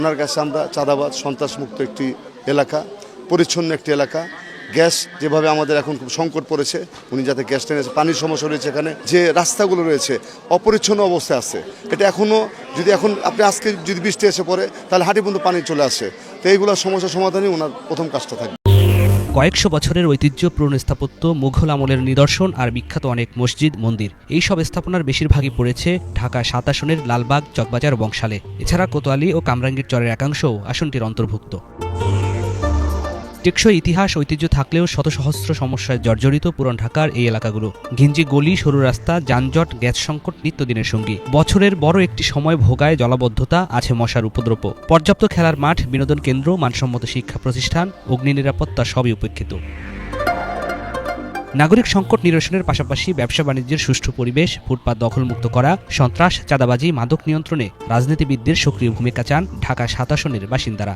ওনার কাছে আমরা চাঁদাবাজ সন্ত্রাসমুক্ত একটি এলাকা, পরিচ্ছন্ন একটি এলাকা। গ্যাস যেভাবে আমাদের এখন খুব সংকট পড়েছে, উনি যাতে গ্যাস টেনেছে, পানির সমস্যা রয়েছে, এখানে যে রাস্তাগুলো রয়েছে অপরিচ্ছন্ন অবস্থায় আছে। এটা এখনও যদি আপনি আজকে যদি বৃষ্টি এসে পড়ে তাহলে হাঁটি পর্যন্ত পানি চলে আসে। তো এইগুলোর সমস্যার সমাধানই ওনার প্রথম কাজটা থাকবে। কয়েকশো বছরের ঐতিহ্যপূর্ণ স্থাপত্য, মুঘল আমলের নিদর্শন আর বিখ্যাত অনেক মসজিদ মন্দির, এই সব স্থাপনার বেশিরভাগই পড়েছে ঢাকা ৭ আসনের লালবাগ, চকবাজার ও বংশালে। এছাড়া কোতোয়ালি ও কামরাঙ্গীর চরের একাংশও আসনটির অন্তর্ভুক্ত। টেকসই ইতিহাস ঐতিহ্য থাকলেও শত সহস্র সমস্যায় জর্জরিত পুরান ঢাকার এই এলাকাগুলো। ঘিঞ্জি গলি, সরু রাস্তা, যানজট, গ্যাস সংকট নিত্যদিনের সঙ্গী। বছরের বড় একটি সময় ভোগায় জলাবদ্ধতা, আছে মশার উপদ্রব। পর্যাপ্ত খেলার মাঠ, বিনোদন কেন্দ্র, মানসম্মত শিক্ষা প্রতিষ্ঠান, অগ্নি নিরাপত্তা সবই উপেক্ষিত। নাগরিক সংকট নিরসনের পাশাপাশি ব্যবসা বাণিজ্যের সুষ্ঠু পরিবেশ, ফুটপাত দখলমুক্ত করা, সন্ত্রাস, চাঁদাবাজি, মাদক নিয়ন্ত্রণে রাজনীতিবিদদের সক্রিয় ভূমিকা চান ঢাকা ৭ আসনের বাসিন্দারা।